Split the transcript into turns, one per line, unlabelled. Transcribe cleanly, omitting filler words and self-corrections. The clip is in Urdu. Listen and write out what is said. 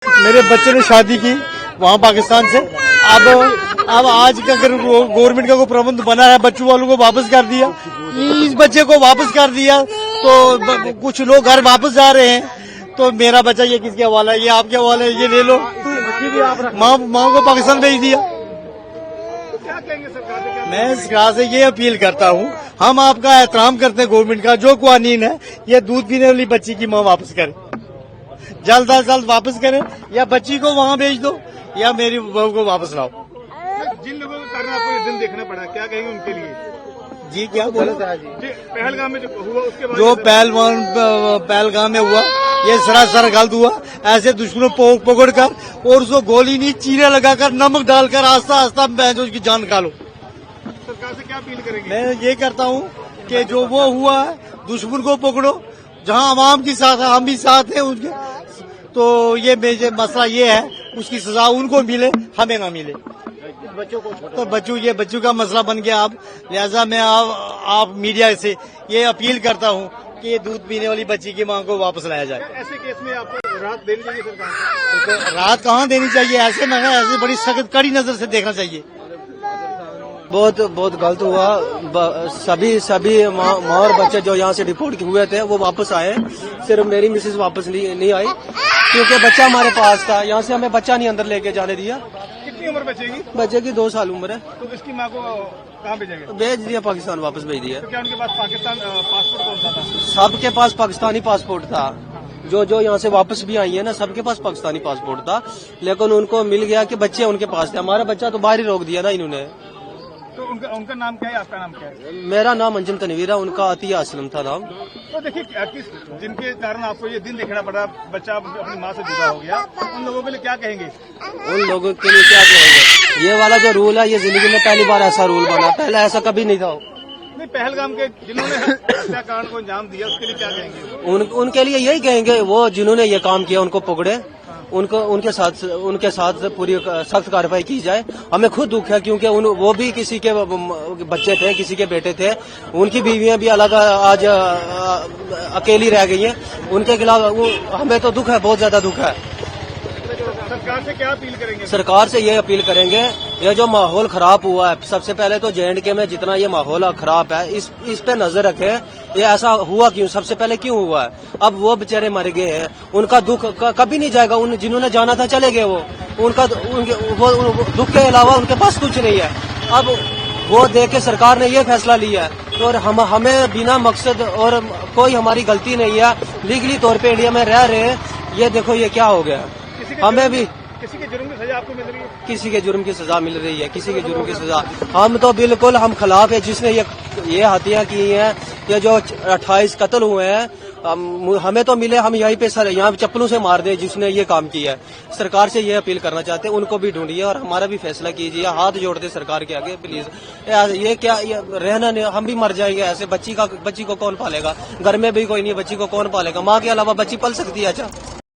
میرے بچے نے شادی کی وہاں پاکستان سے. اب آج کا اگر گورنمنٹ کا کوئی پربند بنا ہے بچوں والوں کو واپس کر دیا, اس بچے کو واپس کر دیا تو کچھ لوگ گھر واپس جا رہے ہیں. تو میرا بچہ یہ کس کے حوالہ ہے؟ یہ آپ کے حوالے ہے, یہ لے لو. ماں کو پاکستان بھیج دیا. میں سرکار سے یہ اپیل کرتا ہوں, ہم آپ کا احترام کرتے ہیں گورنمنٹ کا, جو قوانین ہے یہ دودھ پینے والی بچی کی ماں واپس کرے, جلد از جلد واپس کرے, یا بچی کو وہاں بھیج دو یا میری بہو کو واپس لاؤ.
جن لوگوں کے کارن آپ کو یہ دن دیکھنا پڑا, کیا کہیں گے ان کے لیے؟
جی کیا بولے
پہلگام میں جو ہوا اس کے بعد
جو پہلگام میں ہوا یہ سراسر غلط ہوا. ایسے دشمنوں پکڑ کر اور اس کو گولی نہیں چیرے لگا کر نمک ڈال کر آہستہ آہستہ اس کی جان نکالو.
سرکار سے کیا اپیل کریں گے؟
میں یہ کرتا ہوں کہ جو وہ ہوا ہے دشمن کو پکڑو, جہاں عوام کے ساتھ ہم بھی ساتھ ہیں ان کے, تو یہ مسئلہ یہ ہے اس کی سزا ان کو ملے ہمیں نہ ملے. تو بچوں کا مسئلہ بن گیا اب. لہذا میں آپ میڈیا سے یہ اپیل کرتا ہوں کہ دودھ پینے والی بچی کی ماں کو واپس لایا جائے.
ایسے کیس میں آپ کو راحت دینی چاہیے سرکار کو.
رات کہاں دینی چاہیے, ایسے بڑی سخت کڑی نظر سے دیکھنا چاہیے.
بہت غلط ہوا. سبھی ماں اور بچے جو یہاں سے ڈپورٹ ہوئے تھے وہ واپس آئے. صرف میری مسز واپس نہیں آئی کیونکہ بچہ ہمارے پاس تھا. یہاں سے ہمیں بچہ نہیں اندر لے کے جانے دیا.
کتنی عمر بچے گی؟
بچے کی 2 سال عمر ہے.
تو اس کی ماں کو کہاں بھیجیں گے؟
بھیج دیا, پاکستان واپس بھیج دیا.
تو کیا ان کے پاس پاکستان پاسپورٹ کون سا تھا؟
سب کے پاس پاکستانی پاسپورٹ تھا. جو یہاں سے واپس بھی آئی ہے نا, سب کے پاس پاکستانی پاسپورٹ تھا, لیکن ان کو مل گیا کہ بچے ان کے پاس تھے. ہمارا بچہ تو باہر ہی روک دیا نا انہوں نے.
تو ان کا نام کیا ہے, آپ کا نام کیا ہے؟
میرا نام انجم تنویر ہے, ان کا عطیہ اسلم تھا نام.
تو دیکھیے جن کے کارن آپ کو یہ دن دیکھنا پڑا, بچہ اپنی ماں سے جدا ہو گیا, ان لوگوں کے لیے کیا کہیں گے؟
ان لوگوں کے لیے کیا کہیں گے, یہ والا جو رول ہے یہ زندگی میں پہلی بار ایسا رول بنا, پہلے ایسا کبھی نہیں تھا.
نہیں, پہلگام کے جنہوں نے ہتیا کانڈ کو انجام دیا اس کے لیے کیا کہیں گے؟
ان کے لیے یہی کہیں گے, وہ جنہوں نے یہ کام کیا ان کو پکڑے, ان کے ساتھ پوری سخت کارروائی کی جائے. ہمیں خود دکھ ہے کیونکہ وہ بھی کسی کے بچے تھے, کسی کے بیٹے تھے, ان کی بیویاں بھی الگ آج اکیلی رہ گئی ہیں. ان کے خلاف ہمیں تو دکھ ہے, بہت زیادہ دکھ ہے.
سرکار سے کیا اپیل کریں گے؟
سرکار سے یہ اپیل کریں گے, یہ جو ماحول خراب ہوا ہے, سب سے پہلے تو JNK میں جتنا یہ ماحول خراب ہے اس پہ نظر رکھیں. یہ ایسا ہوا کیوں, سب سے پہلے کیوں ہوا ہے؟ اب وہ بےچارے مر گئے ہیں, ان کا دکھ کبھی نہیں جائے گا. جنہوں نے جانا تھا چلے گئے, وہ دکھ کے علاوہ ان کے پاس کچھ نہیں ہے. اب وہ دیکھ کے سرکار نے یہ فیصلہ لیا ہے اور ہمیں بنا مقصد اور کوئی ہماری غلطی نہیں ہے, لیگلی طور پہ انڈیا میں رہ رہے ہیں. یہ دیکھو یہ کیا ہو گیا. ہمیں بھی
کسی کے جرم کی سزا آپ کو مل رہی ہے؟
کسی کے جرم کی سزا مل رہی ہے, کسی کے جرم کی سزا. ہم تو بالکل ہم خلاف ہے جس نے یہ ہتیا کی ہیں. یہ جو 28 قتل ہوئے ہیں, ہمیں تو ملے, ہم یہیں پہ یہاں چپلوں سے مار دیں جس نے یہ کام کیا ہے. سرکار سے یہ اپیل کرنا چاہتے ہیں, ان کو بھی ڈھونڈیے اور ہمارا بھی فیصلہ کیجیے. ہاتھ جوڑتے سرکار کے آگے پلیز. یہ کیا رہنا نہیں, ہم بھی مر جائیں گے ایسے. بچی کو کون پالے گا؟ گھر میں بھی کوئی نہیں, بچی کو کون پالے گا؟ ماں کے علاوہ بچی پل سکتی ہے؟ اچھا